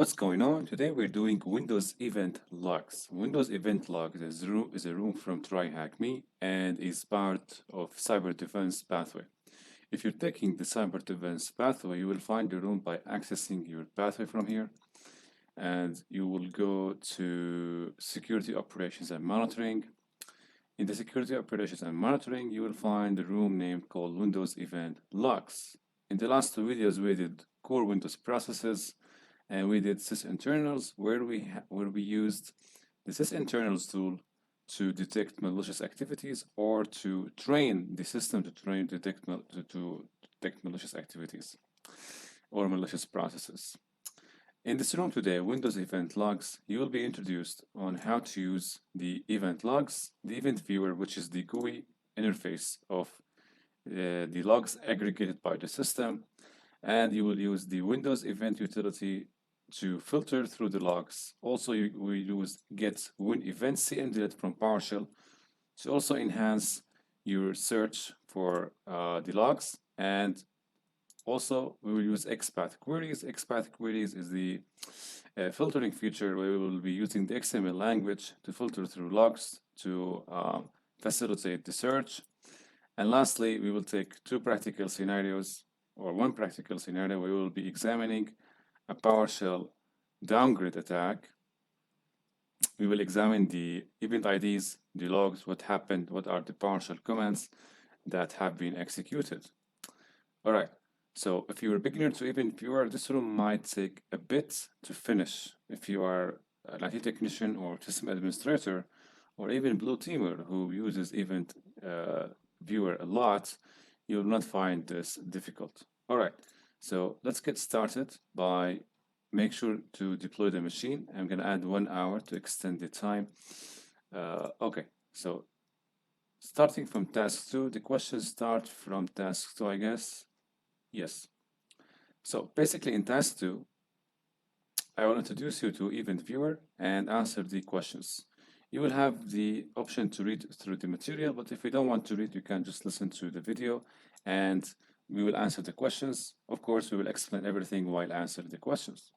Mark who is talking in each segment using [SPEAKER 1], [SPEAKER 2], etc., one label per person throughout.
[SPEAKER 1] What's going on? Today we're doing Windows Event Logs. Windows Event Logs is a room from TryHackMe and is part of Cyber Defense Pathway. If you're taking the Cyber Defense Pathway, you will find the room by accessing your pathway from here. And you will go to Security Operations and Monitoring. In the Security Operations and Monitoring, you will find the room named called Windows Event Logs. In the last two videos, we did core Windows processes, and we did Sysinternals, where we used the Sysinternals tool to detect malicious activities or to train the system to detect malicious activities or malicious processes. In this room today, Windows Event Logs, you will be introduced on how to use the event logs, the event viewer, which is the GUI interface of the logs aggregated by the system, and you will use the Windows Event utility to filter through the logs. Also, we use Get-WinEvent cmdelete from Powershell to also enhance your search for the logs. And also, we will use XPath queries. XPath queries is the filtering feature where we will be using the XML language to filter through logs to facilitate the search. And lastly, we will take two practical scenarios, or one practical scenario where we will be examining a PowerShell downgrade attack. We will examine the event IDs, the logs, what happened, what are the PowerShell commands that have been executed. All right, so if you're a beginner to event viewer, this room might take a bit to finish. If you are an IT technician or system administrator, or even blue teamer who uses event viewer a lot, you will not find this difficult. All right, so let's get started by make sure to deploy the machine. I'm going to add 1 hour to extend the time. Okay, so starting from task 2, the questions start from task 2, I guess. Yes. So basically in task 2, I will introduce you to event viewer and answer the questions. You will have the option to read through the material, but if you don't want to read, you can just listen to the video and we will answer the questions. Of course, we will explain everything while answering the questions.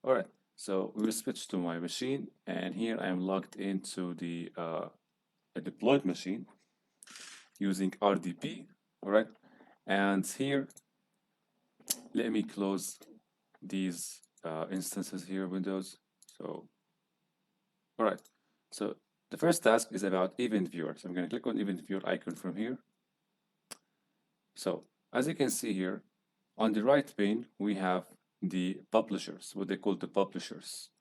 [SPEAKER 1] All right, so we will switch to my machine, and here I am logged into the a deployed machine using RDP. All right, and here, let me close these instances here, Windows. So, all right. So the first task is about event viewer. So I'm going to click on event viewer icon from here. So as you can see here, on the right pane, we have the publishers, what they call the publishers.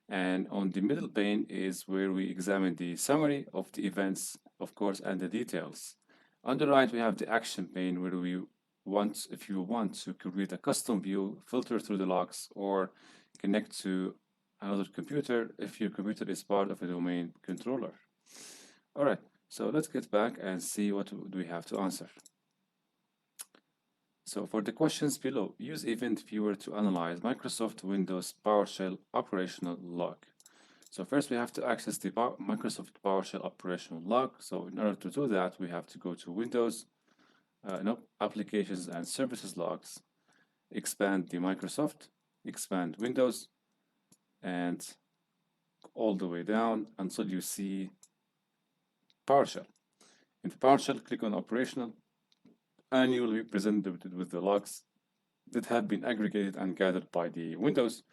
[SPEAKER 1] And on the middle pane is where we examine the summary of the events, of course, and the details. On the right, we have the action pane where we want, if you want to create a custom view, filter through the logs, or connect to another computer if your computer is part of a domain controller. All right, so let's get back and see what do we have to answer. So for the questions below, use Event Viewer to analyze Microsoft Windows PowerShell operational log. So first we have to access the Microsoft PowerShell operational log. So in order to do that, we have to go to Windows, Applications and Services logs, expand the Microsoft, expand Windows, and all the way down until you see PowerShell. In the PowerShell, click on Operational, and you will be presented with the logs that have been aggregated and gathered by the Windows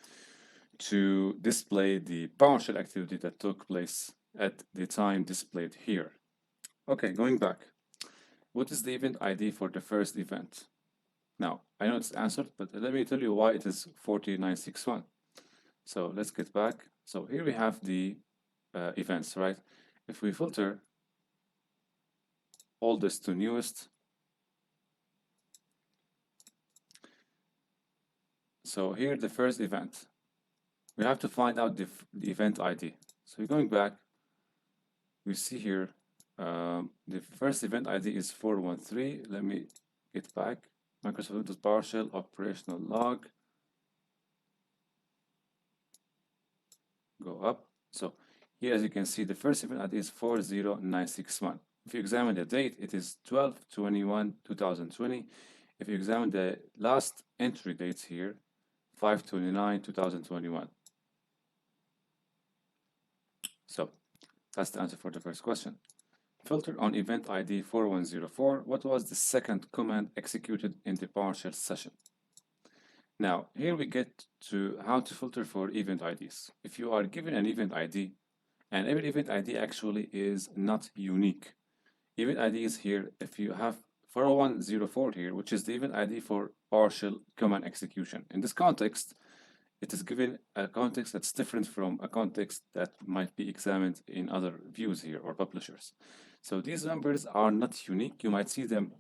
[SPEAKER 1] to display the PowerShell activity that took place at the time displayed here. Okay, going back. What is the event ID for the first event? Now, I know it's answered, but let me tell you why it is 4961. So let's get back. So here we have the events, right? If we filter oldest to newest, so here the first event, we have to find out the event ID. So we're going back, we see here the first event ID is 413. Let me get back. Microsoft Windows PowerShell operational log. Go up. So here, as you can see, the first event ID is 40961. If you examine the date, it is 12/21/2020. If you examine the last entry dates here, 5/29/2021. So that's the answer for the first question. Filter on event ID 4104. What was the second command executed in the PowerShell session? Now, here we get to how to filter for event IDs. If you are given an event ID, and every event ID actually is not unique. Event ID is here if you have 40104 here, which is the event ID for PowerShell command execution. In this context, it is given a context that's different from a context that might be examined in other views here or publishers. So these numbers are not unique. You might see them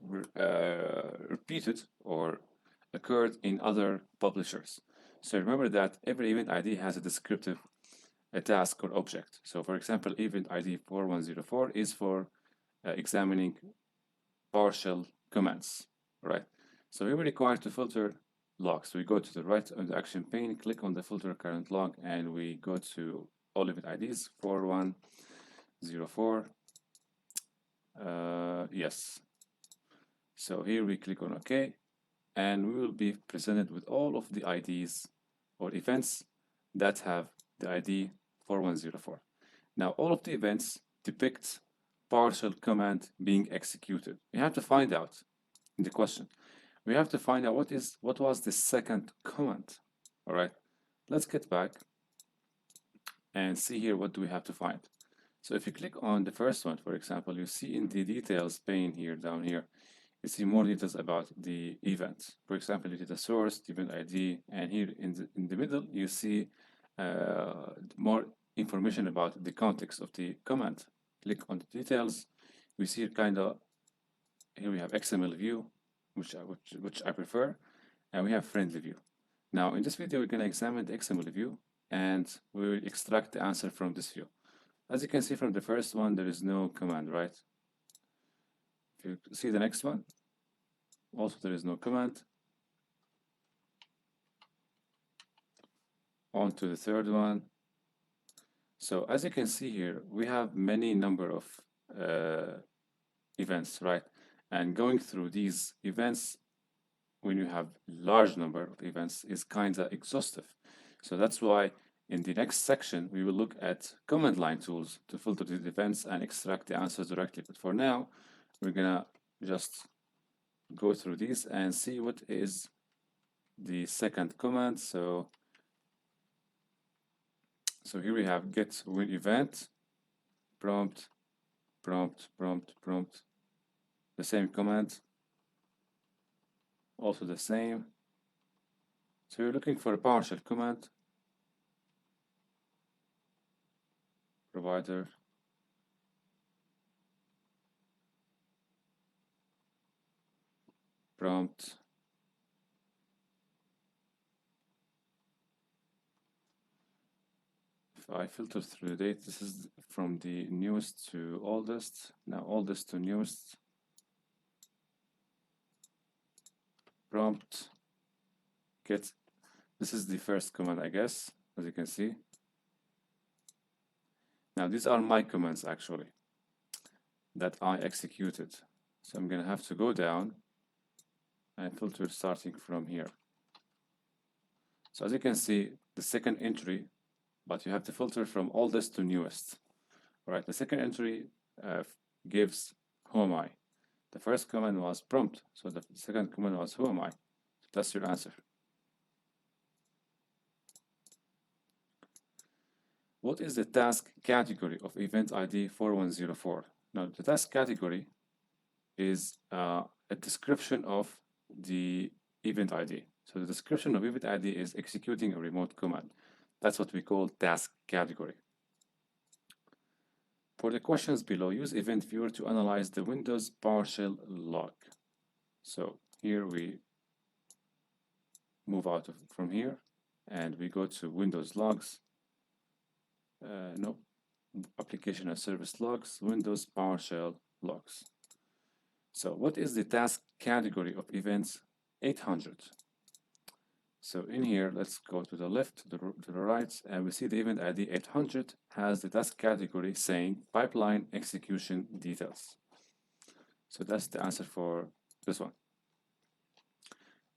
[SPEAKER 1] repeated or occurred in other publishers. So remember that every event ID has a descriptive task or object. So for example, event ID 4104 is for examining PowerShell commands, right? So we were required to filter logs. So we go to the right on the action pane, click on the filter current log, and we go to all event IDs 4104. Yes. So here we click on OK, and we will be presented with all of the IDs or events that have the ID 4104. Now, all of the events depict PowerShell command being executed. We have to find out in the question. We have to find out what was the second command. All right, let's get back and see here what do we have to find. So if you click on the first one, for example, you see in the details pane here down here, you see more details about the event. For example, you see the source, the event ID, and here in the middle you see more information about the context of the command. Click on the details. We see here we have XML view, which I prefer, and we have friendly view. Now in this video we're going to examine the XML view, and we will extract the answer from this view. As you can see from the first one, there is no command, right? If you see the next one, also there is no command. On to the third one. So as you can see here, we have many number of events, right? And going through these events, when you have large number of events, is kind of exhaustive. So that's why in the next section, we will look at command line tools to filter these events and extract the answers directly. But for now, we're gonna just go through these and see what is the second command. So here we have Get-WinEvent, prompt, the same command, also the same. So you're looking for a PowerShell command, provider, prompt, if I filter through the date, this is from the newest to oldest. Now oldest to newest, prompt, get, this is the first command, I guess, as you can see. Now these are my commands actually that I executed. So I'm going to have to go down and filter starting from here. So as you can see, the second entry, but you have to filter from oldest to newest. All right, the second entry gives who am I. The first command was prompt, so the second command was who am I. So that's your answer. What is the task category of event ID 4104? Now, the task category is a description of the event ID. So the description of event ID is executing a remote command. That's what we call task category. For the questions below, use Event Viewer to analyze the Windows PowerShell log. So here we move out from here and we go to Windows logs. No, application and service logs, Windows PowerShell logs. So what is the task category of events 800? So in here, let's go to the left, to the right, and we see the event ID 800 has the task category saying pipeline execution details. So that's the answer for this one.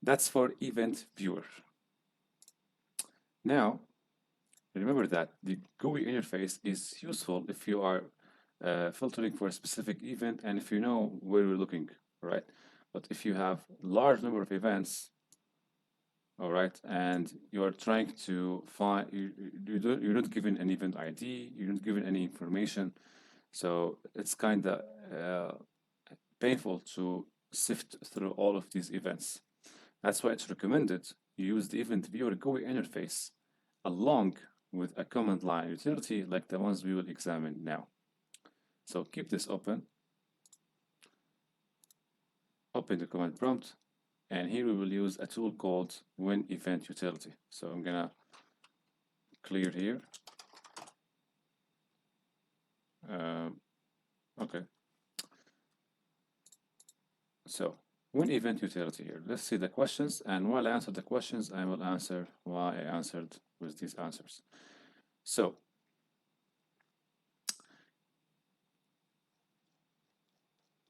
[SPEAKER 1] That's for Event Viewer. Now, remember that the GUI interface is useful if you are filtering for a specific event and if you know where you're looking, right? But if you have large number of events, all right, and you are trying to find, you're not given an event ID, you're not given any information, so it's kind of painful to sift through all of these events. That's why it's recommended you use the event viewer GUI interface along with a command line utility like the ones we will examine now. So keep this open. Open the command prompt, and here we will use a tool called WinEvent utility. So I'm gonna clear here. Okay. So WinEvent utility here. Let's see the questions, and while I answer the questions, I will answer why I answered with these answers. So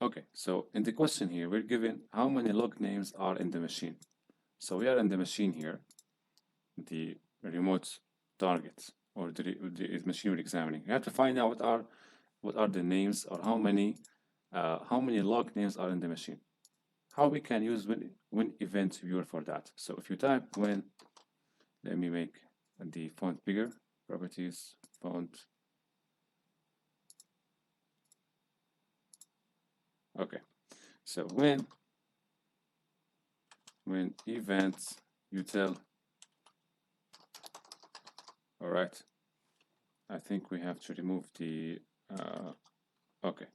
[SPEAKER 1] okay, so in the question here, we're given how many log names are in the machine. So we are in the machine here, the remote target, or the machine we're examining. You have to find out what are the names, or how many log names are in the machine. How we can use WinEvent viewer for that. So if you type win, let me make the font bigger, properties, font. Okay, so when event util, all right, I think we have to remove the, okay.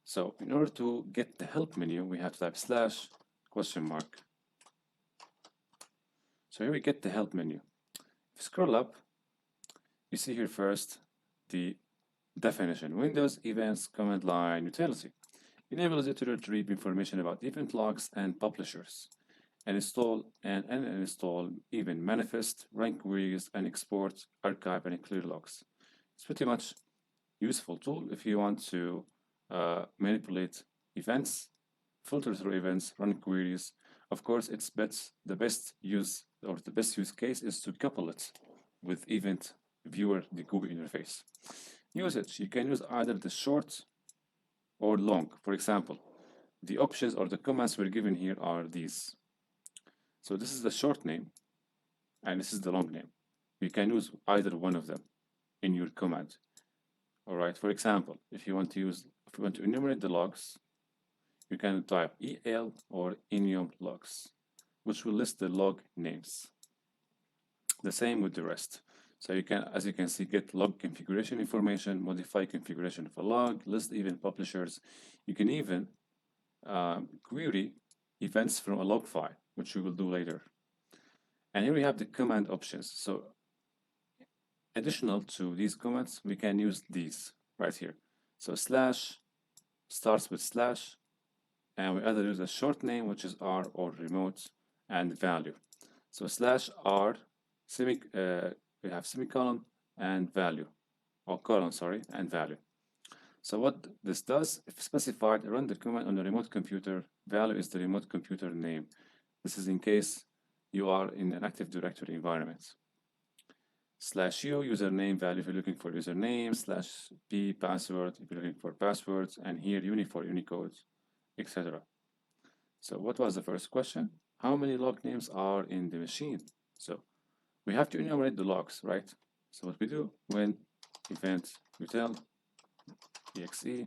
[SPEAKER 1] So in order to get the help menu, we have to type slash question mark. So here we get the help menu. If you scroll up, you see here first the definition, Windows events command line utility. Enables it to retrieve information about event logs and publishers, and install even manifest, run queries, and export, archive, and clear logs. It's pretty much useful tool if you want to manipulate events, filter through events, run queries. Of course, the best use case is to couple it with event viewer, the GUI interface. Usage, you can use either the short or long. For example, the options or the commands we're given here are these. So this is the short name, and this is the long name. You can use either one of them in your command. All right. For example, if you want to enumerate the logs, you can type el or enum logs, which will list the log names. The same with the rest. So you can, as you can see, get log configuration information, modify configuration of a log, list event publishers. You can even query events from a log file, which we will do later. And here we have the command options. So additional to these commands, we can use these right here. So slash starts with slash, and we either use a short name, which is R, or remote, and value. So slash R, we have semicolon and value, or colon, sorry, and value. So what this does, if specified, run the command on the remote computer, value is the remote computer name. This is in case you are in an Active Directory environment. Slash U, username, value if you're looking for username, slash P, password if you're looking for passwords, and here uni for Unicode, etc. So what was the first question? How many log names are in the machine? So we have to enumerate the logs, right? So what we do, when event util exe,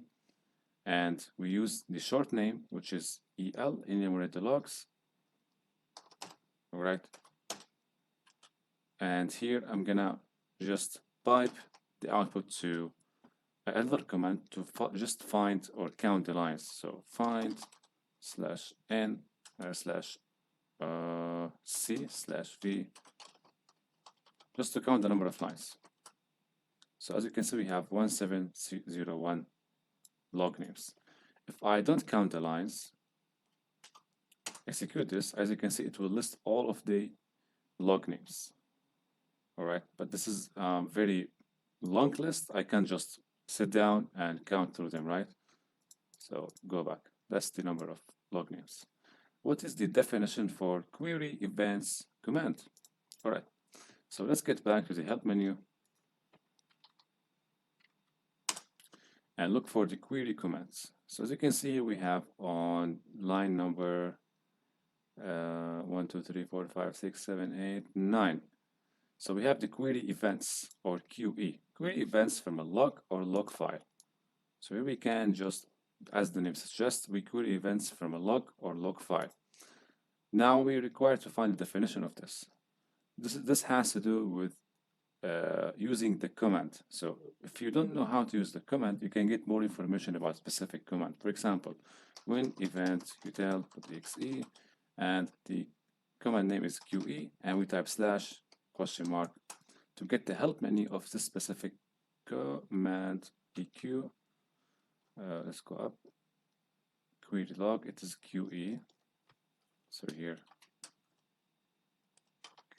[SPEAKER 1] and we use the short name, which is el, enumerate the logs. All right. And here I'm gonna just pipe the output to another command to just find or count the lines. So find slash n slash c slash v, just to count the number of lines. So as you can see, we have 1701 log names. If I don't count the lines, execute this, as you can see, it will list all of the log names. All right, but this is very long list. I can just sit down and count through them, right? So go back. That's the number of log names. What is the definition for query events command? All right. So let's get back to the help menu and look for the query commands. So as you can see here, we have on line number 1, 2, 3, 4, 5, 6, 7, 8, 9. So we have the query events or QE. Query events from a log or log file. So here we can just, as the name suggests, we query events from a log or log file. Now we're required to find the definition of this. This has to do with using the command. So if you don't know how to use the command, you can get more information about specific command. For example, WinEvent util.exe, and the command name is QE, and we type / to get the help menu of this specific command EQ. Let's go up. Query log, it is QE. So here,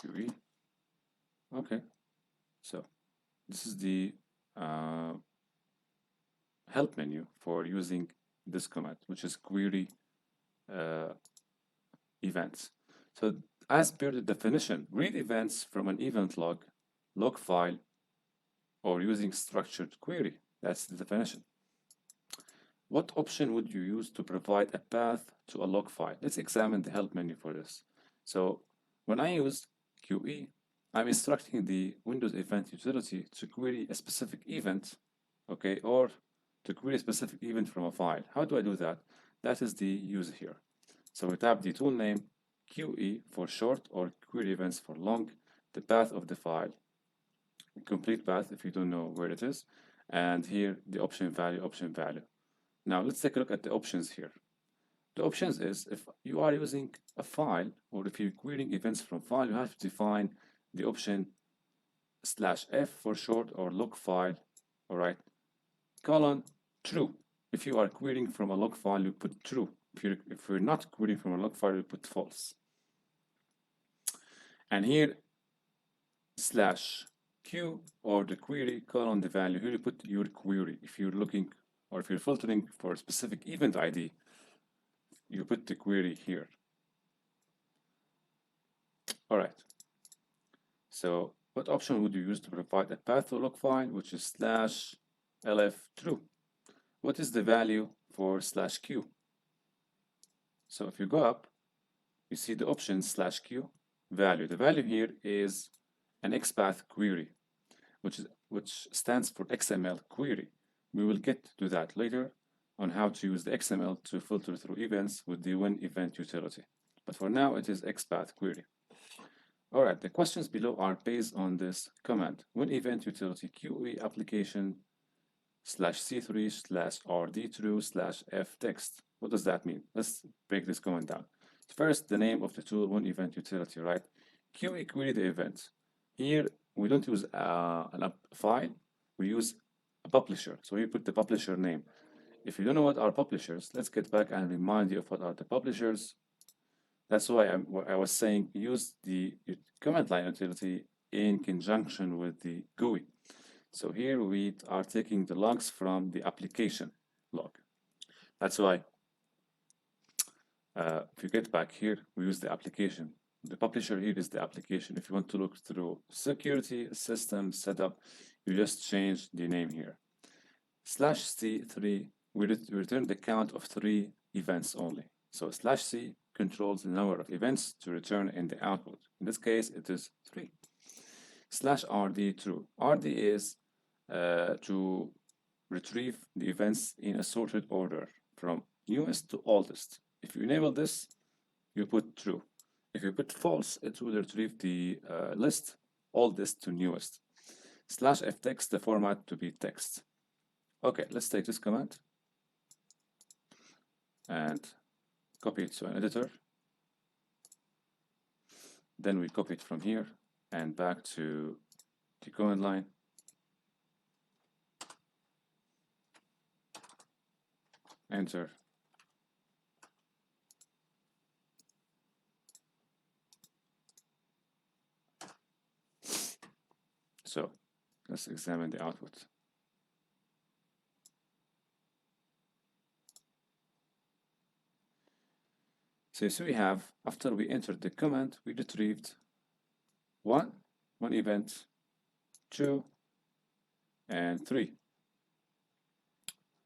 [SPEAKER 1] QE. Okay. So this is the help menu for using this command, which is query events. So as per the definition, read events from an event log, log file, or using structured query. That's the definition. What option would you use to provide a path to a log file? Let's examine the help menu for this. So when I use QE, I'm instructing the Windows event utility to query a specific event, okay, or to query a specific event from a file. How do I do that? That is the use here. So we type the tool name QE for short or query events for long, the path of the file, complete path if you don't know where it is, and here the option value. Now let's take a look at the options here. The options is if you are using a file or if you're querying events from file, you have to define the option /f for short or log file, all right, true. If you are querying from a log file, you put true. If you're not querying from a log file, you put false. And here /q or the query the value, here you put your query. If you're looking or if you're filtering for a specific event ID, you put the query here. All right. So what option would you use to provide a path to log file, which is /lf true? What is the value for /q? So if you go up, you see the option /q value. The value here is an XPath query, which stands for XML query. We will get to that later on how to use the XML to filter through events with the WinEvent utility. But for now, it is XPath query. All right, the questions below are based on this command. WinEvent utility QE application /c3/rd true /f text. What does that mean? Let's break this command down. First, the name of the tool, WinEvent utility, right? QE query the event. Here, we don't use a file, we use a publisher. So we put the publisher name. If you don't know what are publishers, let's get back and remind you of what are the publishers. That's why I was saying use the command line utility in conjunction with the GUI. So here we are taking the logs from the application log. That's why if you get back here, we use the application. The publisher here is the application. If you want to look through security, system, setup, you just change the name here. /c3, we return the count of 3 events only. So /c controls the number of events to return in the output. In this case, it is 3. /rd true. RD is to retrieve the events in a sorted order from newest to oldest. If you enable this, you put true. If you put false, it will retrieve the list oldest to newest. /f text, the format to be text. Okay, let's take this command and copy it to an editor. Then we copy it from here and back to the command line. Enter. So let's examine the output. So we have, after we entered the command, we retrieved 1 one event, 2, and 3.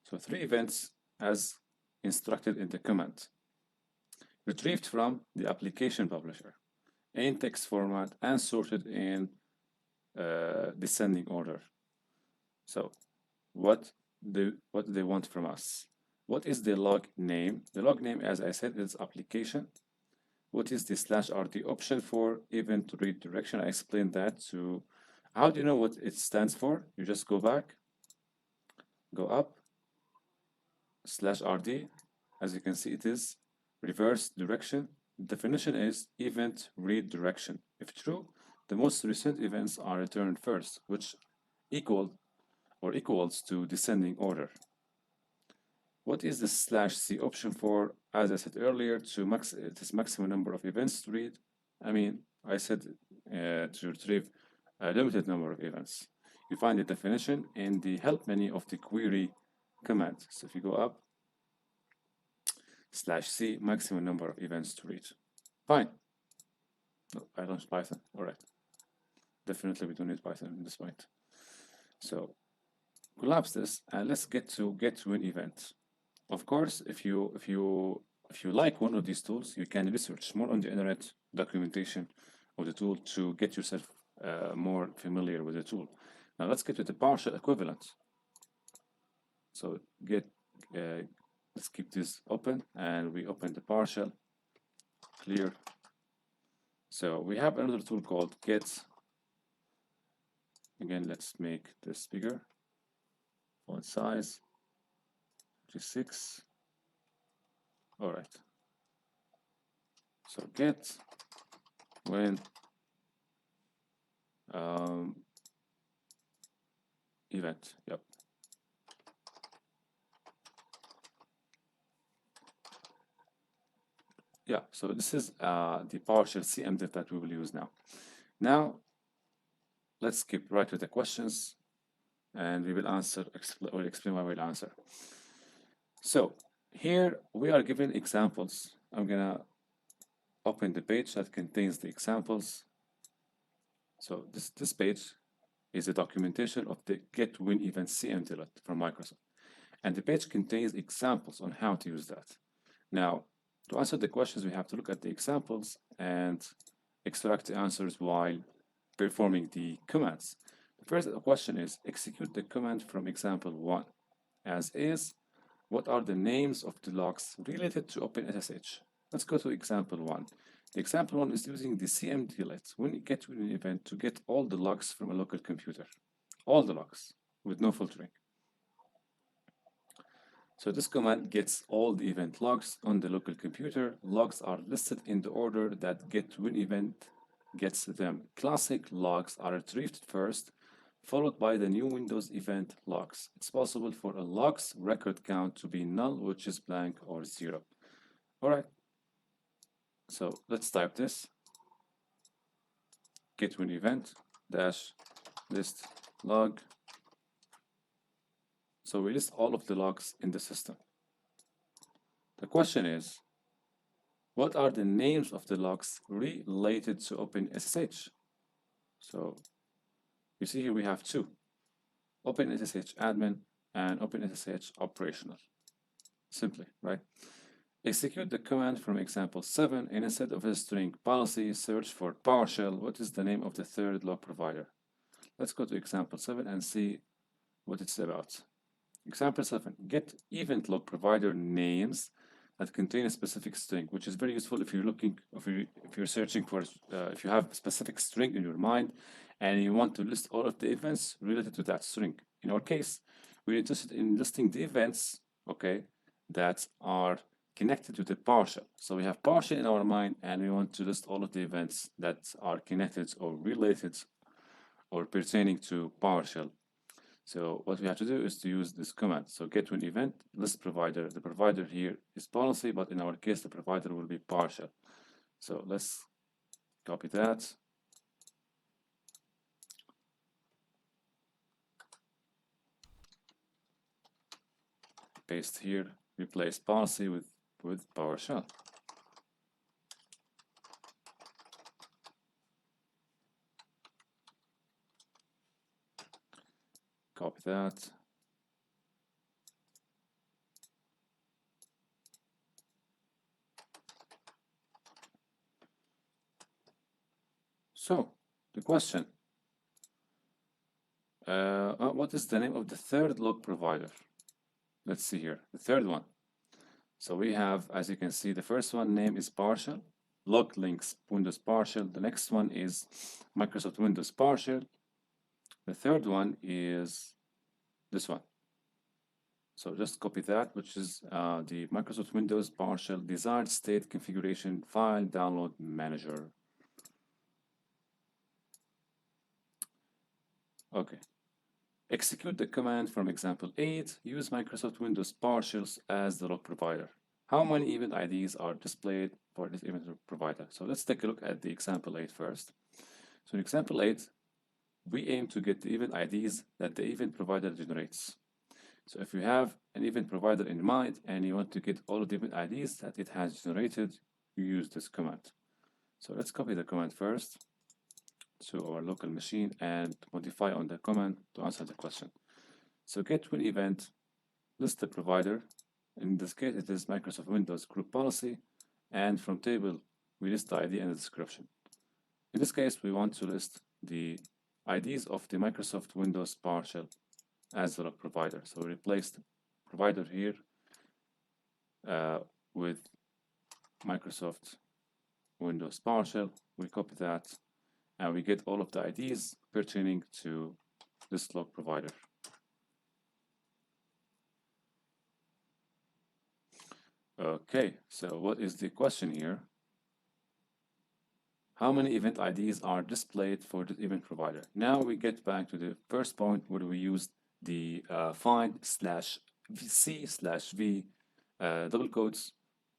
[SPEAKER 1] So 3 events as instructed in the command, retrieved from the application publisher in text format and sorted in descending order. So what do they want from us? What is the log name? The log name, as I said, is application. What is the /rd option for event redirection? I explained that. So how do you know what it stands for? You just go back, go up, /rd. As you can see, it is reverse direction. The definition is event redirection. If true, the most recent events are returned first, which equals to descending order. What is the /c option for? As I said earlier, it is maximum number of events to read. I mean, I said to retrieve a limited number of events. You find the definition in the help menu of the query command. So if you go up, /c, maximum number of events to read. Fine. No, I launched Python. All right. Definitely we don't need Python in this point. So collapse this and let's get to Get-WinEvent. Of course, if you like one of these tools, you can research more on the internet documentation of the tool to get yourself more familiar with the tool. Now let's get to the PowerShell equivalent. So let's keep this open and we open the PowerShell, clear. So we have another tool called Get. Again, let's make this bigger. Font size 36. All right. So Get-WinEvent. Yep. Yeah. So this is the PowerShell CMDiv that we will use now. Now, let's skip right to the questions, and we will answer or explain why we'll answer. So here we are given examples. I'm gonna open the page that contains the examples. So this page is a documentation of the Get-WinEvent CMD from Microsoft, and the page contains examples on how to use that. Now, to answer the questions, we have to look at the examples and extract the answers while performing the commands. The first question is, execute the command from example 1. As is, what are the names of the logs related to OpenSSH? Let's go to example 1. The example 1 is using the CMDlet Get-WinEvent to get all the logs from a local computer. All the logs, with no filtering. So this command gets all the event logs on the local computer. Logs are listed in the order that Get-WinEvent gets them. Classic logs are retrieved first, followed by the new Windows event logs. It's possible for a logs record count to be null, which is blank or 0. All right. So let's type this. Get-WinEvent dash list log. So we list all of the logs in the system. The question is, what are the names of the logs related to OpenSSH? So you see here we have 2, OpenSSH admin and OpenSSH operational. Simply, right? Execute the command from example 7 and instead of a string policy, search for PowerShell. What is the name of the third log provider? Let's go to example 7 and see what it's about. Example 7, get event log provider names that contain a specific string, which is very useful if you're looking, if you're searching for, if you have a specific string in your mind and you want to list all of the events related to that string. In our case, we're interested in listing the events, okay, that are connected to the PowerShell. So we have PowerShell in our mind and we want to list all of the events that are connected or related or pertaining to PowerShell. So what we have to do is to use this command. So Get-WinEvent list provider. The provider here is policy, but in our case, the provider will be PowerShell. So let's copy that. Paste here, replace policy with PowerShell. Copy that. So, the question, what is the name of the third log provider? Let's see here, the third one. So we have, as you can see, the first one name is Powershell, log links Windows PowerShell. The next one is Microsoft Windows PowerShell. The third one is this one. So just copy that, which is the Microsoft Windows PowerShell desired state configuration file download manager. Okay. Execute the command from example 8. Use Microsoft Windows PowerShells as the log provider. How many event IDs are displayed for this event provider? So let's take a look at the example 8 first. So in example 8, we aim to get the event IDs that the event provider generates. So if you have an event provider in mind and you want to get all of the event IDs that it has generated, you use this command. So let's copy the command first to our local machine and modify on the command to answer the question. So Get-WinEvent list the provider. In this case, it is Microsoft Windows group policy, and from table we list the ID and the description. In this case, we want to list the IDs of the Microsoft Windows PowerShell as the log provider. So we replace the provider here with Microsoft Windows PowerShell. We copy that and we get all of the IDs pertaining to this log provider. Okay, so what is the question here? How many event IDs are displayed for the event provider? Now we get back to the first point where we used the find/c/v double quotes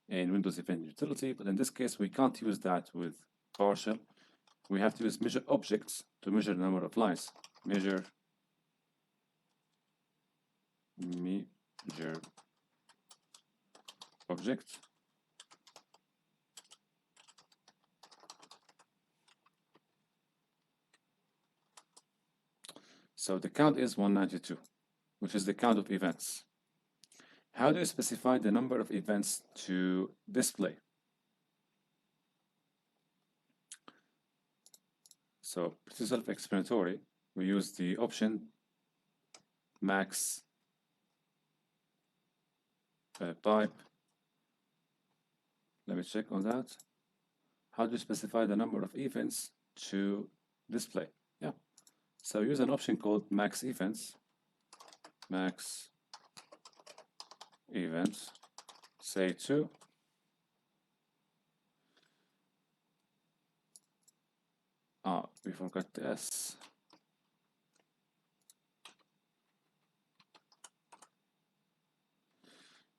[SPEAKER 1] in Windows Event Utility, but in this case we can't use that with PowerShell. We have to use measure objects to measure the number of lines. Measure object. So the count is 192, which is the count of events. How do you specify the number of events to display? So pretty self-explanatory. We use the option max pipe. Let me check on that. How do you specify the number of events to display? Yeah. So use an option called max events. Max events, say 2. We forgot the S.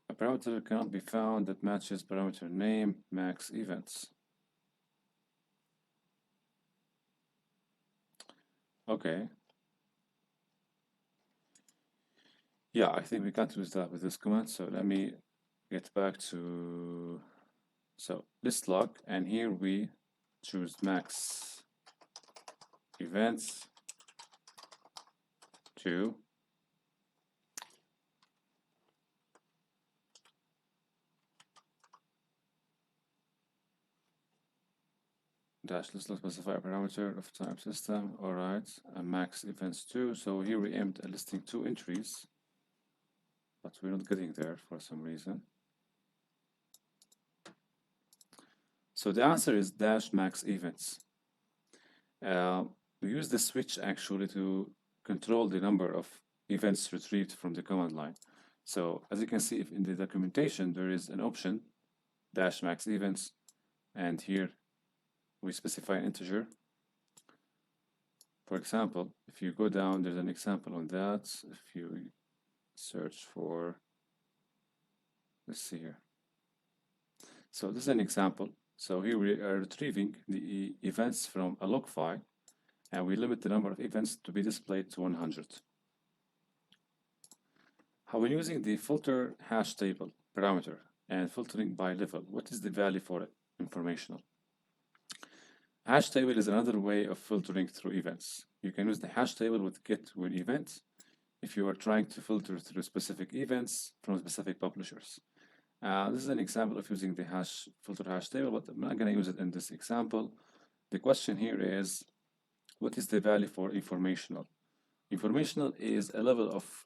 [SPEAKER 1] A parameter cannot be found that matches parameter name max events. Okay. Yeah, I think we can't use that with this command. So let me get back to list log, and here we choose max events 2. Dash list log specify a parameter of type system. All right, and max events 2. So here we aimed at listing 2 entries, but we're not getting there for some reason. So the answer is dash max events. We use the switch actually to control the number of events retrieved from the command line. So as you can see, if in the documentation, there is an option dash max events, and here we specify an integer. For example, if you go down, there's an example on that. If you search for, let's see here. So this is an example. So here we are retrieving the events from a log file, and we limit the number of events to be displayed to 100. How we're using the filter hash table parameter and filtering by level. What is the value for it? Informational. Hash table is another way of filtering through events. You can use the hash table with Get-WinEvent. if you are trying to filter through specific events from specific publishers. This is an example of using the filter hash table, but I'm not going to use it in this example. The question here is, what is the value for informational? Informational is a level of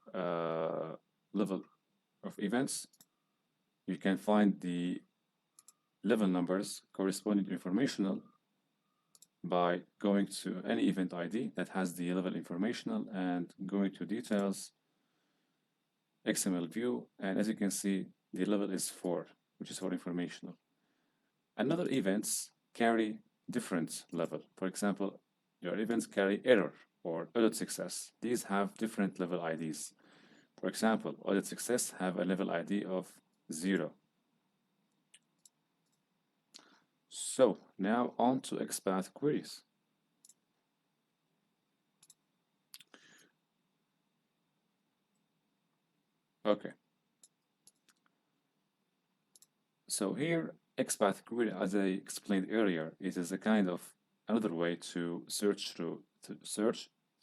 [SPEAKER 1] events. You can find the level numbers corresponding to informational by going to any event ID that has the level informational and going to details, XML view, and as you can see, the level is 4, which is for informational. Another events carry different level. For example, your events carry error or audit success. These have different level IDs. For example, audit success have a level ID of 0. So now on to XPath queries. Okay. So here, XPath query, as I explained earlier, it is a kind of another way to search through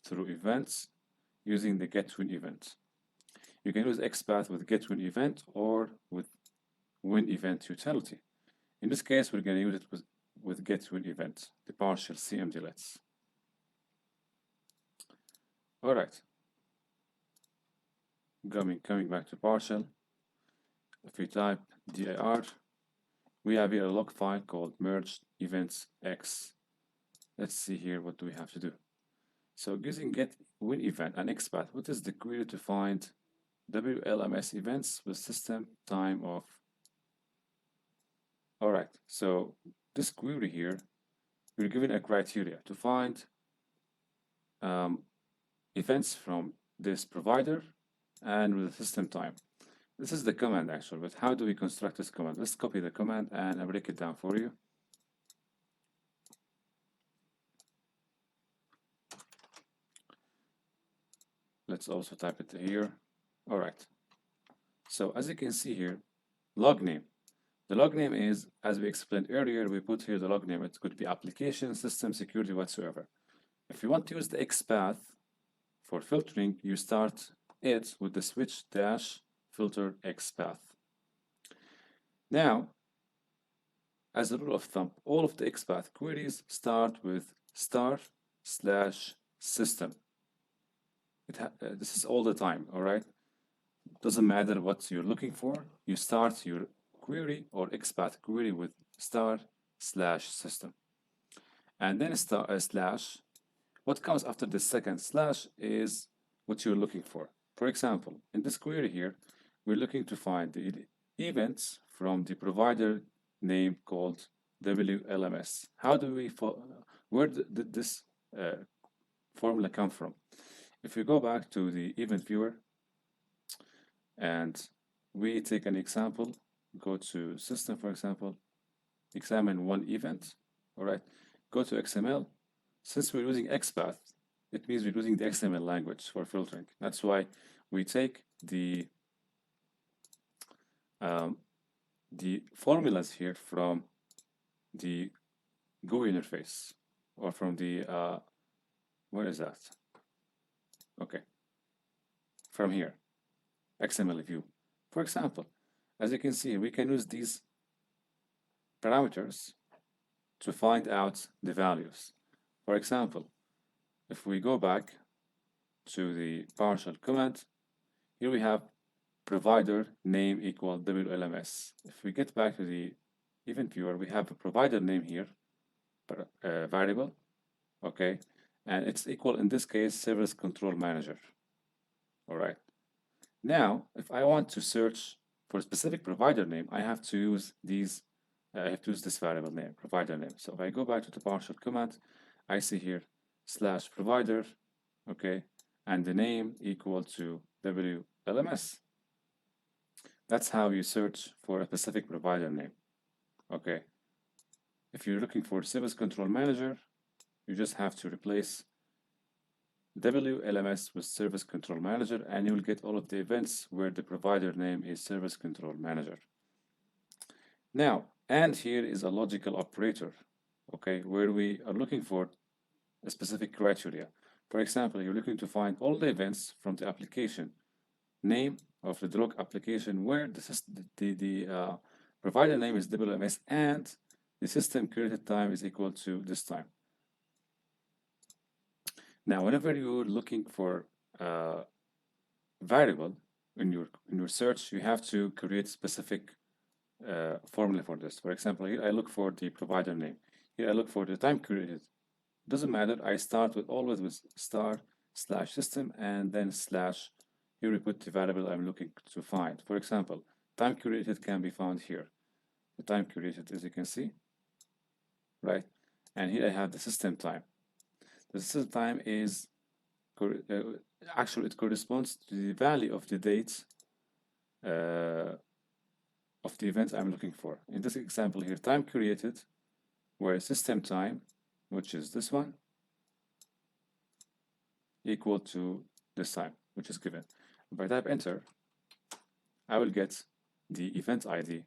[SPEAKER 1] events using the Get-WinEvent. You can use XPath with Get-WinEvent or with WinEvent utility. In this case, we're going to use it with Get-WinEvent, the Powershell CMDlets. All right. Coming back to Powershell, if we type dir, we have here a log file called merged events x. Let's see here, what do we have to do? So using Get-WinEvent and XPath, what is the query to find WLMS events with system time of? All right, so this query here, we're given a criteria to find events from this provider and with the system time. This is the command actually, but how do we construct this command? Let's copy the command and I'll break it down for you. Let's also type it here. All right. So as you can see here, log name. The log name is, as we explained earlier, we put here the log name. It could be application, system, security, whatsoever. If you want to use the XPath for filtering, you start it with the switch dash filter XPath. Now, as a rule of thumb, all of the XPath queries start with */system. This is all the time, all right? Doesn't matter what you're looking for. You start your query or XPath query with */system. And then slash. What comes after the second slash is what you're looking for. For example, in this query here, we're looking to find the events from the provider name called WLMS. How do we, where did this formula come from? If we go back to the event viewer and we take an example, go to system, for example, examine one event, all right, go to XML. Since we're using XPath, it means we're using the XML language for filtering. That's why we take the formulas here from the GUI interface or from the, where is that? Okay, from here, XML view. For example, as you can see, we can use these parameters to find out the values. For example, if we go back to the PowerShell command, here we have provider name equal WLMS. If we get back to the event viewer, we have a provider name here, variable, okay, and it's equal in this case service control manager. All right. Now, if I want to search for a specific provider name, I have to use these. I have to use this variable name, provider name. So if I go back to the PowerShell command, I see here /provider, okay, and the name equal to WLMS. That's how you search for a specific provider name, okay. If you're looking for service control manager, you just have to replace WLMS with service control manager and you'll get all of the events where the provider name is service control manager. Now, and here is a logical operator, okay, where we are looking for a specific criteria. For example, you're looking to find all the events from the application name of the log application where the provider name is WMS and the system created time is equal to this time. Now, whenever you're looking for a variable in your search, you have to create specific formula for this. For example, here I look for the provider name. Here I look for the time created. Doesn't matter. I start with always with */system and then /. Here we put the variable I'm looking to find. For example, time created can be found here. The time created, as you can see, right? And here I have the system time. The system time is actually it corresponds to the value of the date of the event I'm looking for. In this example here, time created, where system time, which is this one, equal to this time, which is given. If I type enter, I will get the event ID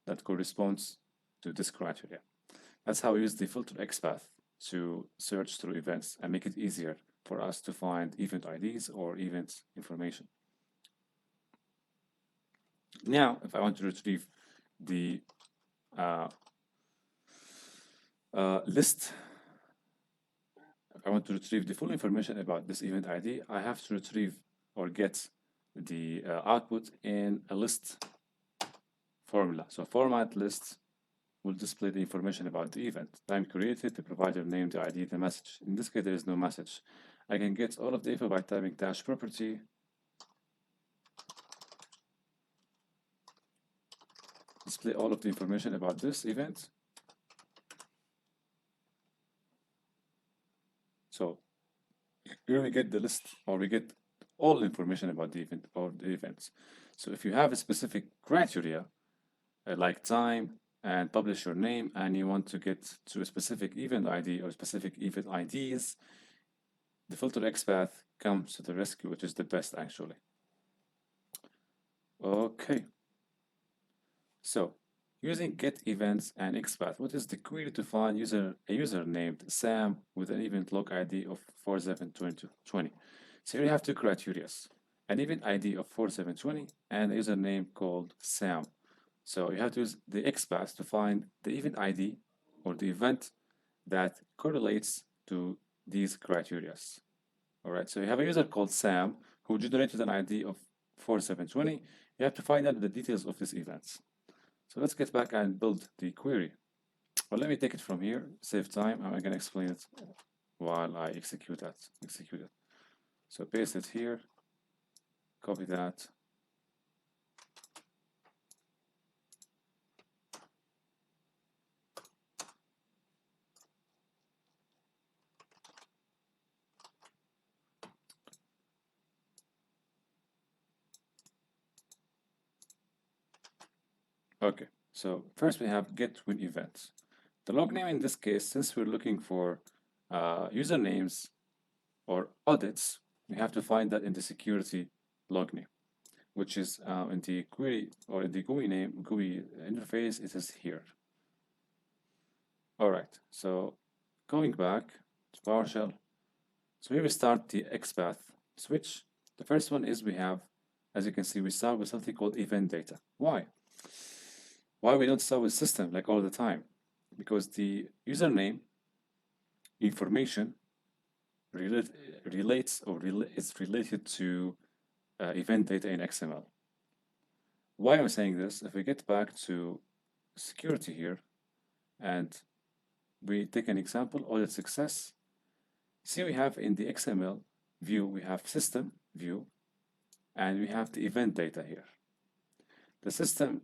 [SPEAKER 1] that corresponds to this criteria. That's how we use the filter XPath to search through events and make it easier for us to find event IDs or event information. Now, if I want to retrieve the list, if I want to retrieve the full information about this event ID, I have to retrieve or get the output in a list formula. So format list will display the information about the event, time created, the provider name, the ID, the message. In this case, there is no message. I can get all of the info by typing -property display all of the information about this event. So here we get the list, or we get all the information about the event or the events. So if you have a specific criteria like time and publish your name, and you want to get to a specific event ID or specific event IDs, the filter XPath comes to the rescue, which is the best actually. Okay. So using Get-Events and XPath, what is the query to find a user named Sam with an event log ID of 4720? So here you have two criteria, an event ID of 4720 and a username called Sam. So you have to use the XPath to find the event ID or the event that correlates to these criteria. All right, so you have a user called Sam who generated an ID of 4720. You have to find out the details of this event. So let's get back and build the query. Well, let me take it from here, save time. I'm going to explain it while I execute it. So paste it here, copy that. Okay, so first we have Get-WinEvent. The log name in this case, since we're looking for usernames or audits, we have to find that in the security log name, which is in the query or in the GUI interface, it is here. All right, so going back to PowerShell, so here we start the XPath switch. The first one is we have, as you can see, we start with something called event data. Why? Why we don't start with system like all the time? Because the username information relates or is related to event data in XML. Why am I saying this? If we get back to security here and we take an example, audit success, see we have in the XML view, we have system view and we have the event data here. The system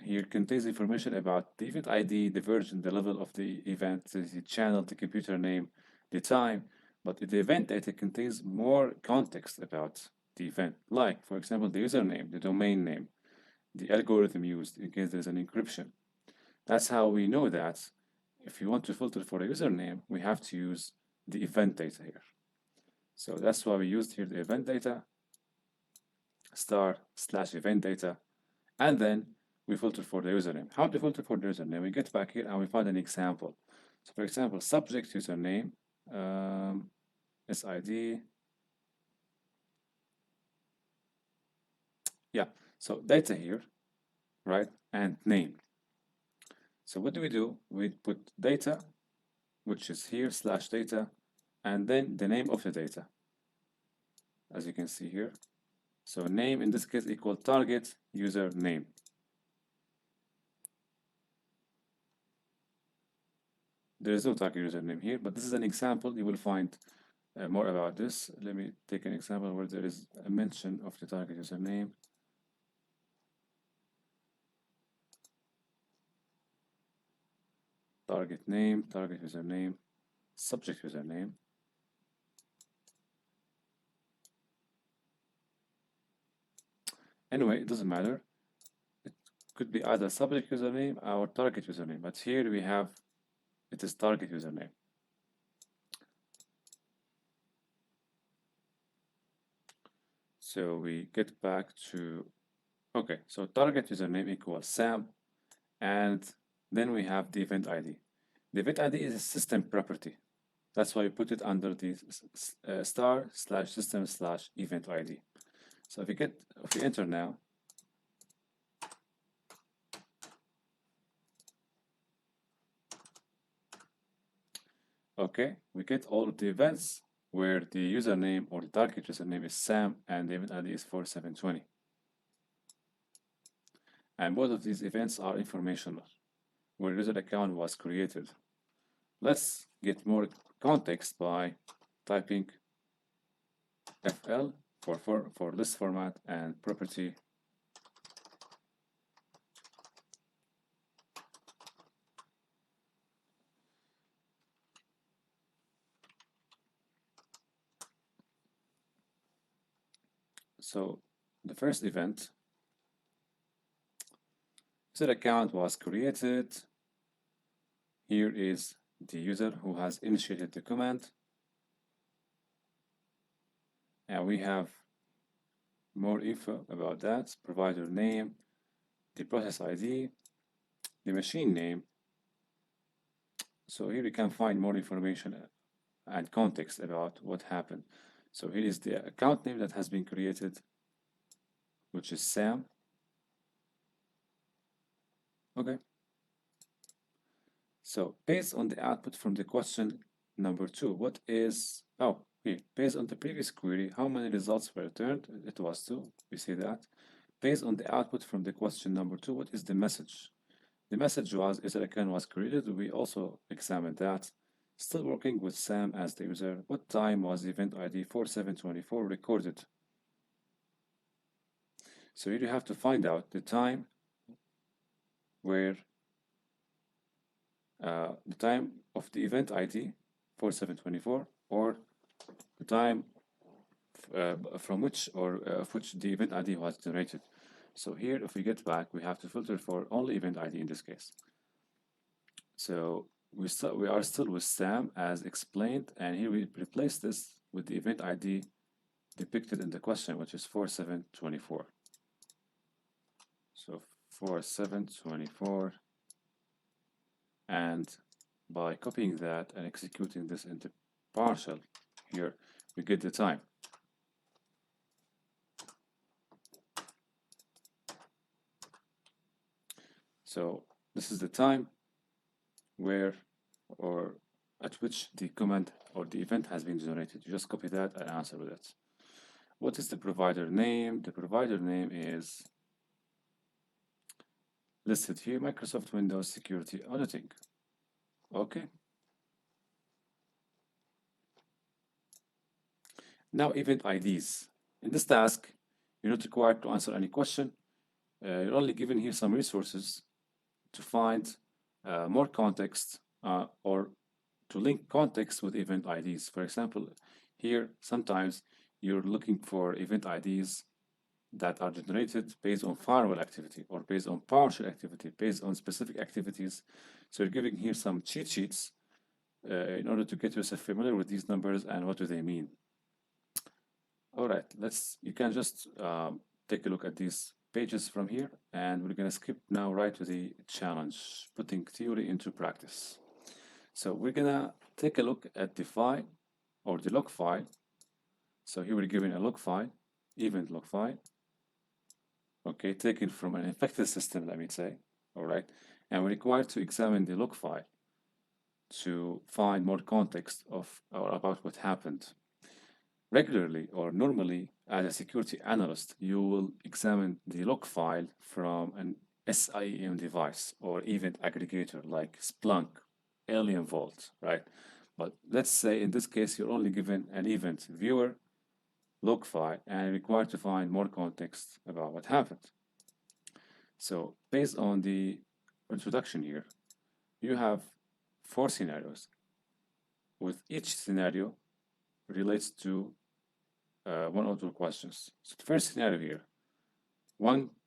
[SPEAKER 1] here contains information about the event ID, the version, the level of the event, the channel, the computer name, the time, but the event data contains more context about the event, like, for example, the username, the domain name, the algorithm used in case there's an encryption. That's how we know that if you want to filter for a username, we have to use the event data here. So that's why we used here the event data, */event data, and then we filter for the username. How to filter for the username? We get back here and we find an example. So for example, subject username SID. Yeah, so data here, right? And name. So what do? We put data, which is here, /data, and then the name of the data, as you can see here. So name in this case equal target user name. There is no target username here, but this is an example. You will find more about this. Let me take an example where there is a mention of the target username. Target name, target username, subject username. Anyway, it doesn't matter. It could be either subject username or target username, but here we have it is target username. So we get back to, okay, so target username equals Sam, and then we have the event ID. The event ID is a system property. That's why we put it under the */system/event ID. So if we enter now, okay, we get all of the events where the username or the target username is Sam and the event ID is 4720. And both of these events are informational, where user account was created. Let's get more context by typing FL for list format and property. So the first event, user account was created. Here is the user who has initiated the command. And we have more info about that: provider name, the process ID, the machine name. So here you can find more information and context about what happened. So here is the account name that has been created, which is Sam. Okay. So based on the output from the question number 2, what is, oh, here, based on the previous query, how many results were returned? It was 2, we see that. Based on the output from the question number 2, what is the message? The message was user account was created. We also examined that. Still working with Sam as the user. What time was the event ID 4724 recorded? So here you have to find out the time where the time of the event ID 4724, or the time from which or of which the event ID was generated. So here, if we get back, we have to filter for only event ID in this case. So we are still with Sam as explained, and here we replace this with the event ID depicted in the question, which is 4724. So 4724, and by copying that and executing this into Powershell here, we get the time. So this is the time where or at which the command or the event has been generated. You just copy that and answer with it. What is the provider name? The provider name is listed here, Microsoft Windows Security Auditing. Okay. Now event IDs. In this task, you're not required to answer any question. You're only given here some resources to find more context or to link context with event IDs. For example, here sometimes you're looking for event IDs that are generated based on firewall activity or based on PowerShell activity, based on specific activities. So you're giving here some cheat sheets in order to get yourself familiar with these numbers and what do they mean. All right, you can just take a look at these pages from here, and we're gonna skip now right to the challenge, putting theory into practice. So we're gonna take a look at define or the log file. So here we're given a log file, event log file, okay, taken from an infected system, let me say, all right, and we're required to examine the log file to find more context of or about what happened. Regularly or normally, as a security analyst, you will examine the log file from an SIEM device or event aggregator like Splunk, Alien Vault, right? But let's say in this case, you're only given an event viewer log file and required to find more context about what happened. So based on the introduction here, you have 4 scenarios. With each scenario relates to one or two questions. So the first scenario here,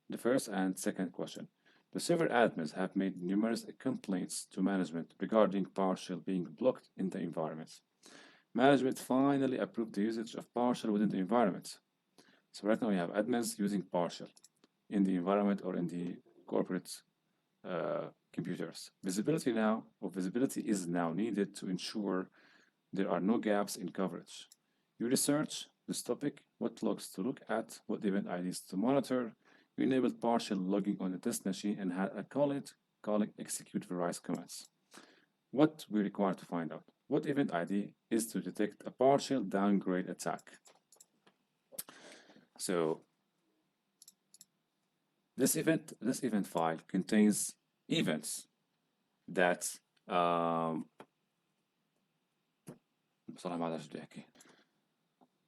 [SPEAKER 1] the first and second question. The server admins have made numerous complaints to management regarding PowerShell being blocked in the environment. Management finally approved the usage of PowerShell within the environment. So right now we have admins using PowerShell in the environment or in the corporate computers. Visibility is now needed to ensure there are no gaps in coverage. You research this topic, what logs to look at, what event IDs to monitor. You enabled PowerShell logging on the test machine and had a calling execute various commands. What we require to find out? What event ID is to detect a PowerShell downgrade attack? So this event file contains events that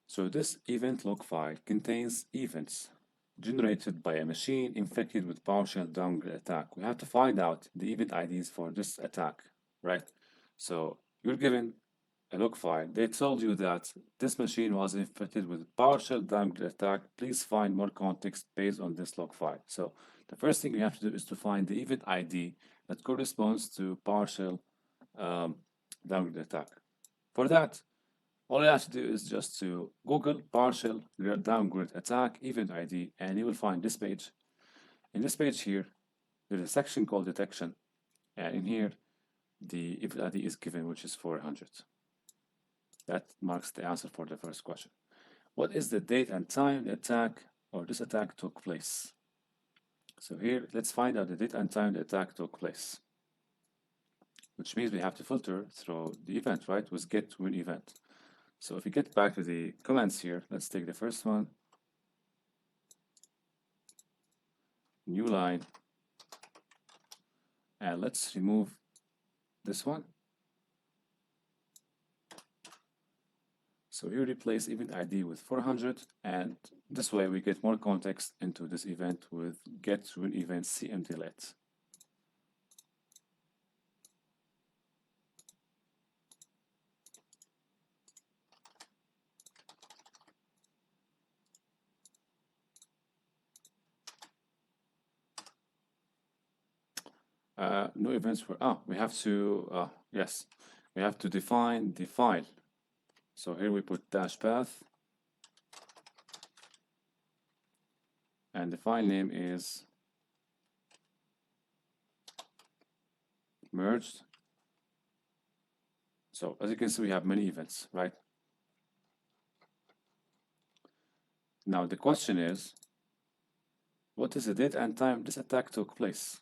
[SPEAKER 1] so this event log file contains events generated by a machine infected with PowerShell downgrade attack. We have to find out the event IDs for this attack, right? So you're given a log file. They told you that this machine was infected with PowerShell downgrade attack. Please find more context based on this log file. So the first thing we have to do is to find the event ID that corresponds to PowerShell downgrade attack. For that, all you have to do is just to Google PowerShell downgrade attack event ID, and you will find this page. In this page here, there's a section called detection, and in here, the event ID is given, which is 400. That marks the answer for the first question. What is the date and time the attack or this attack took place? So here, let's find out the date and time the attack took place, which means we have to filter through the event, right, with Get-WinEvent. So if we get back to the comments here, let's take the first one, new line, and let's remove this one. So we replace event ID with 400, and this way we get more context into this event with Get-WinEvent cmdlet. No events were, we have to, yes, we have to define the file. So here we put -path, and the file name is merged. So as you can see, we have many events, right? Now the question is, what is the date and time this attack took place?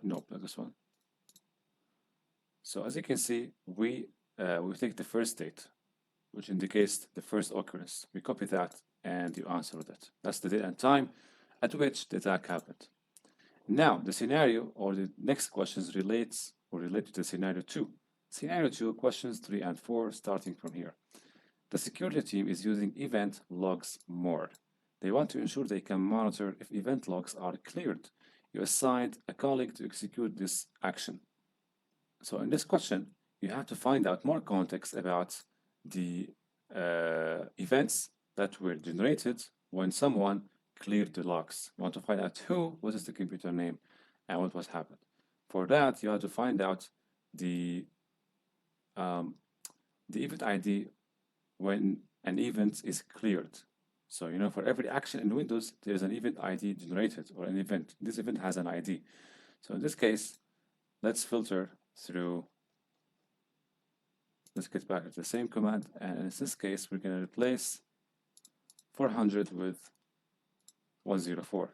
[SPEAKER 1] No, not this one. So as you can see, we take the first date, which indicates the first occurrence. We copy that and you answer with it. That's the date and time at which the attack happened. Now, the scenario or the next questions relate to the scenario 2. Scenario 2, questions 3 and 4, starting from here. The security team is using event logs more. They want to ensure they can monitor if event logs are cleared. You assigned a colleague to execute this action. So in this question, you have to find out more context about the events that were generated when someone cleared the logs. You want to find out who, what is the computer name, and what was happened. For that, you have to find out the event ID when an event is cleared. So, you know, for every action in Windows, there's an event ID generated or an event. This event has an ID. So in this case, let's filter through Let's get back to the same command, and in this case, we're going to replace 400 with 104.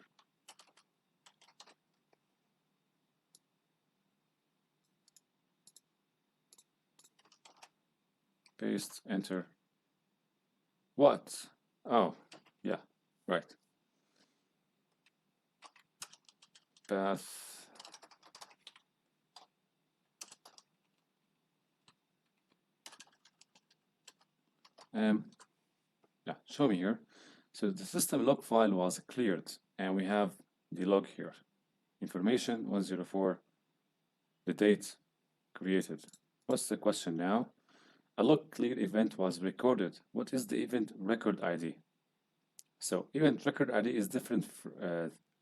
[SPEAKER 1] Paste, enter. What? Oh, yeah, right. Path. Yeah, show me here. So the system log file was cleared, and we have the log here. Information 104, the date created. What's the question now? A log clear event was recorded. What is the event record ID? So event record ID is different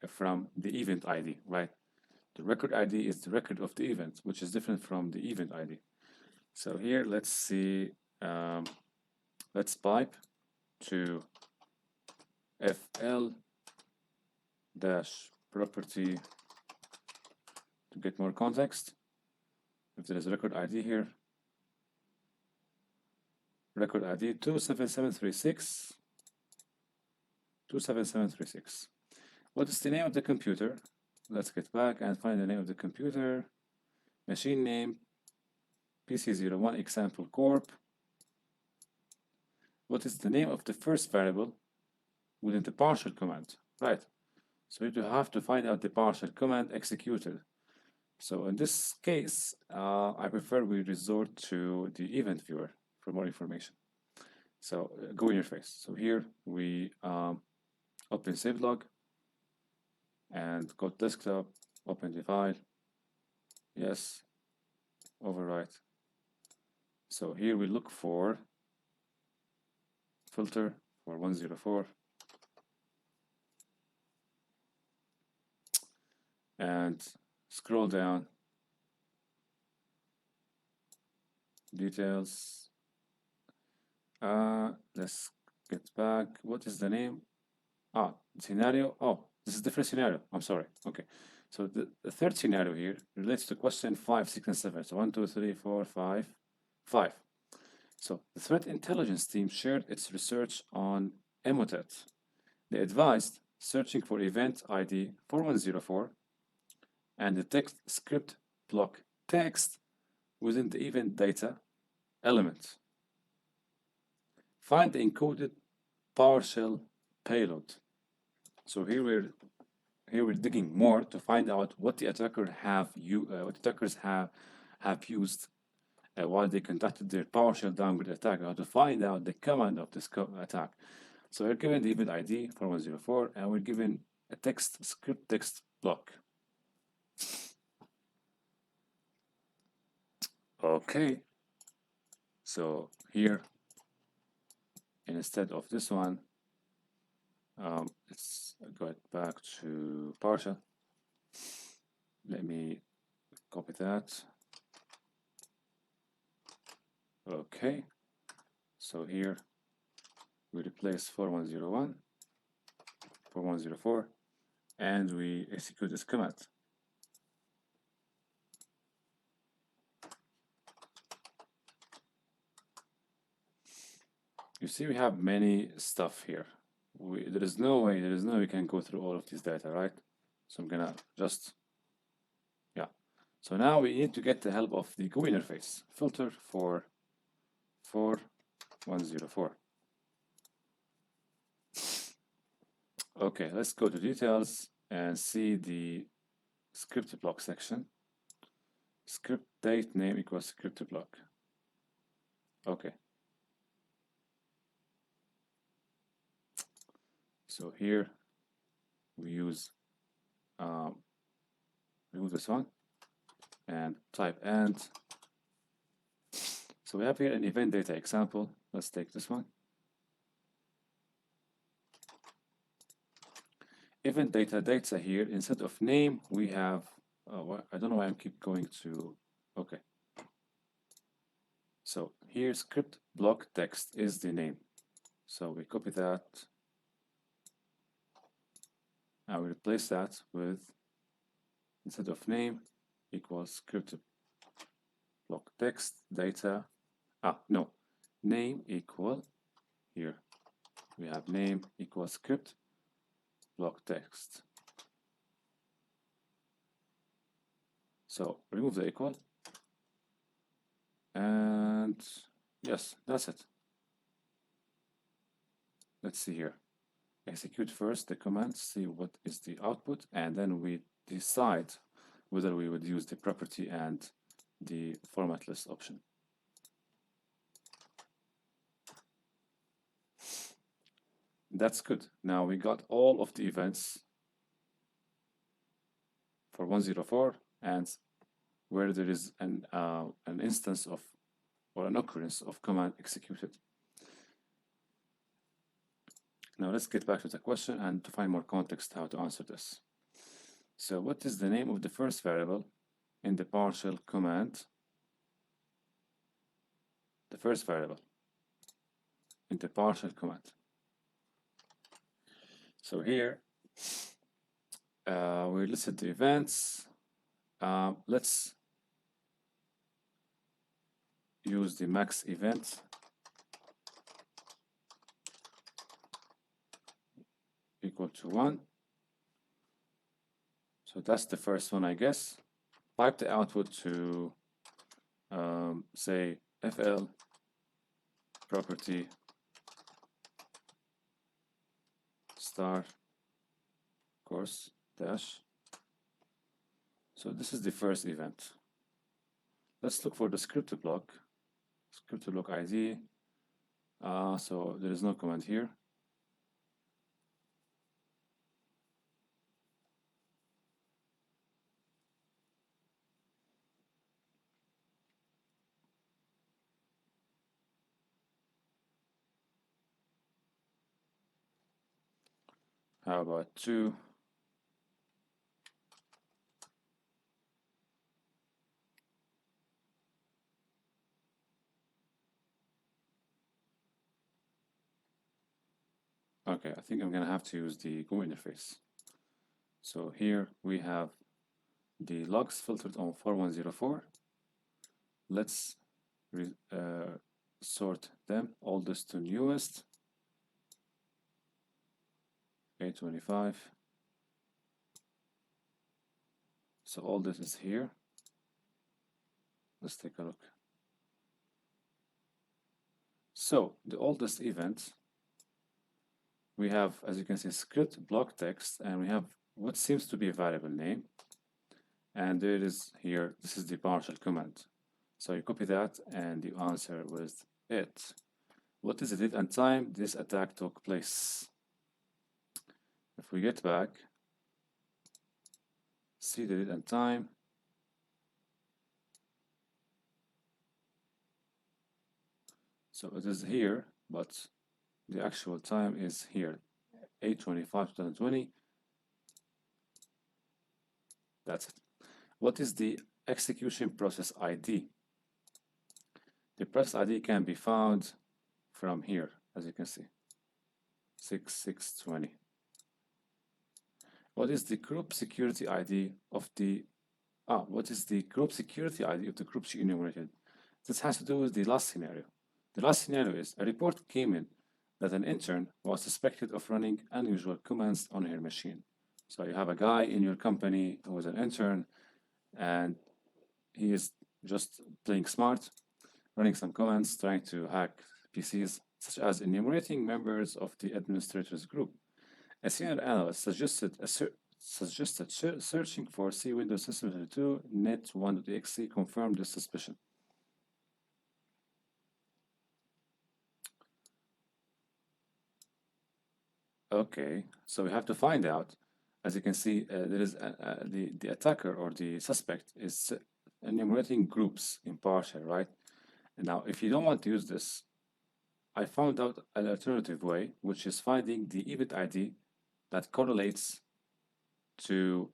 [SPEAKER 1] from the event ID, right? The record ID is the record of the event, which is different from the event ID. So here, let's see, let's pipe to fl-property to get more context. If there is a record ID here, record ID 27736, 27736. What is the name of the computer? Let's get back and find the name of the computer. Machine name, PC01 example corp. What is the name of the first variable within the PowerShell command? Right. So you have to find out the PowerShell command executed. So in this case, I prefer we resort to the event viewer for more information. So go in your face. So here we open save log and go desktop, open the file. Yes, overwrite. So here we look for filter for 104 and scroll down, details. Let's get back. What is the name? Scenario. Oh, this is a different scenario. I'm sorry. Okay. So the third scenario here relates to question 5, 6, and 7. So 1, 2, 3, 4, 5, 5. So the threat intelligence team shared its research on Emotet. They advised searching for event ID 4104 and the text script block text within the event data element. Find the encoded PowerShell payload. So here we're digging more to find out what the attackers have used while they conducted their PowerShell downgrade attack, how to find out the command of this attack. So we're given the event ID 4104 and we're given a text script text block. Okay, so here instead of this one, let's go back to PowerShell. Let me copy that. Okay, so here we replace 4101, 4104, and we execute this command. You see, we have many stuff here. There is no way we can go through all of this data, right? So I'm gonna just, yeah. So now we need to get the help of the GUI interface. Filter for 4104. Okay, let's go to details and see the script block section. Script date name equals script block. Okay. So here we use remove this one and type and. So we have here an event data example. Let's take this one. Event data here, instead of name, we have, I don't know why I keep going to, okay. So here script block text is the name. So we copy that. I will replace that with, instead of name, equals script block text data no, name equal, here we have name equal script block text. So remove the equal, and yes, that's it. Let's see here. Execute first the command, see what is the output, and then we decide whether we would use the property and the format list option. That's good. Now we got all of the events for 104, and where there is an instance of, or an occurrence of command executed. Now let's get back to the question and to find more context how to answer this. So what is the name of the first variable in the PowerShell command? The first variable in the PowerShell command. So here we listed the events. Let's use the max event equal to 1. So that's the first one, I guess. Pipe the output to say fl property star course dash. So this is the first event. Let's look for the script block ID. So there is no command here. How about 2? Okay, I think I'm going to have to use the Go interface. So here we have the logs filtered on 4104. Let's sort them, oldest to newest. 825. So all this is here. Let's take a look. So the oldest event, we have, as you can see, script block text, and we have what seems to be a variable name. And there it is here. This is the PowerShell command. So you copy that and you answer with it. What is the date and time this attack took place? If we get back, see the date and time. So it is here, but the actual time is here, 8/25/2020. That's it. What is the execution process ID? The process ID can be found from here, as you can see, 6620. What is the group security ID of the what is the group security ID of the groups you enumerated? This has to do with the last scenario. The last scenario is a report came in that an intern was suspected of running unusual commands on her machine. So you have a guy in your company who is an intern, and he is just playing smart, running some commands, trying to hack PCs, such as enumerating members of the administrators group. A senior analyst suggested searching for C Windows System32 net1.exe confirmed this suspicion. Okay, so we have to find out. As you can see, there is the attacker or the suspect is enumerating groups in PowerShell, right? And now, if you don't want to use this, I found out an alternative way, which is finding the event ID that correlates to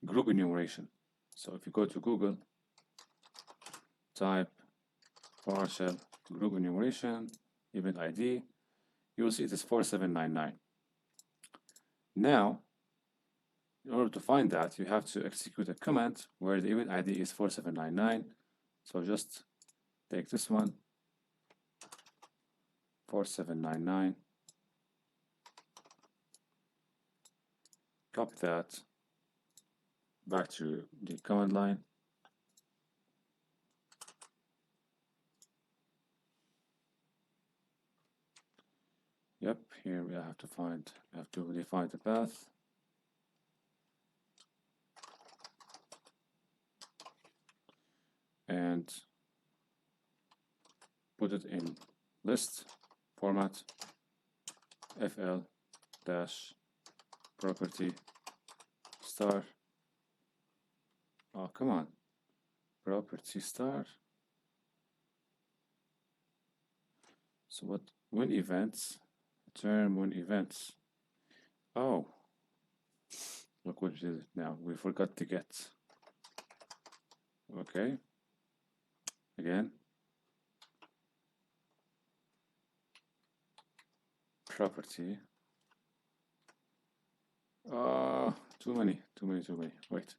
[SPEAKER 1] group enumeration. So if you go to Google, type PowerShell group enumeration, event ID, you will see it is 4799. Now, in order to find that, you have to execute a command where the event ID is 4799. So just take this one, 4799, copy that back to the command line. Yep, here we have to define the path. And put it in list format, fl dash property star. Oh, come on, property star. So what, when events, term when events. Oh, look what it is now. We forgot to get. Okay. Again. Property. Too many. Wait.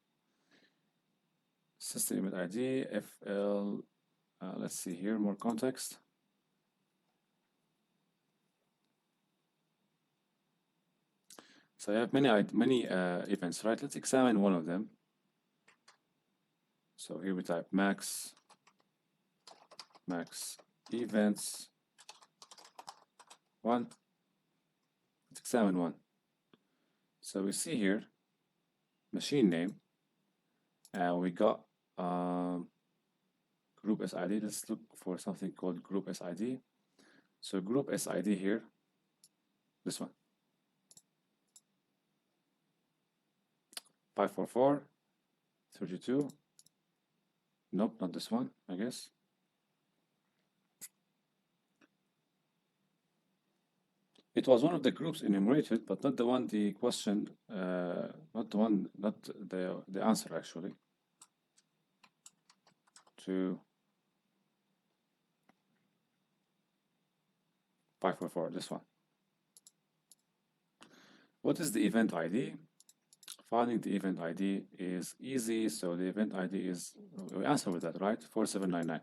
[SPEAKER 1] System element ID, FL. Let's see here, more context. So I have many events, right? Let's examine one of them. So here we type max events 1. Let's examine one. So we see here machine name, and we got group SID. Let's look for something called group SID. So group SID here, this one, 544 32. Nope, not this one, I guess. It was one of the groups enumerated, but not the one the question, not the answer actually. To 544, this one. What is the event ID? Finding the event ID is easy, so the event ID is, we answer with that, right? 4799.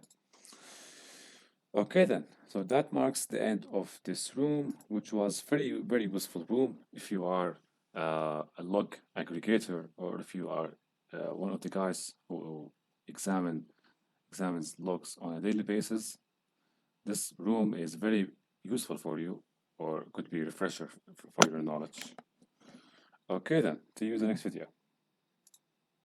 [SPEAKER 1] Okay then, so that marks the end of this room, which was very useful room if you are a log aggregator, or if you are one of the guys who examines logs on a daily basis. This room is very useful for you, or could be a refresher for your knowledge. Okay then, see you in the next video.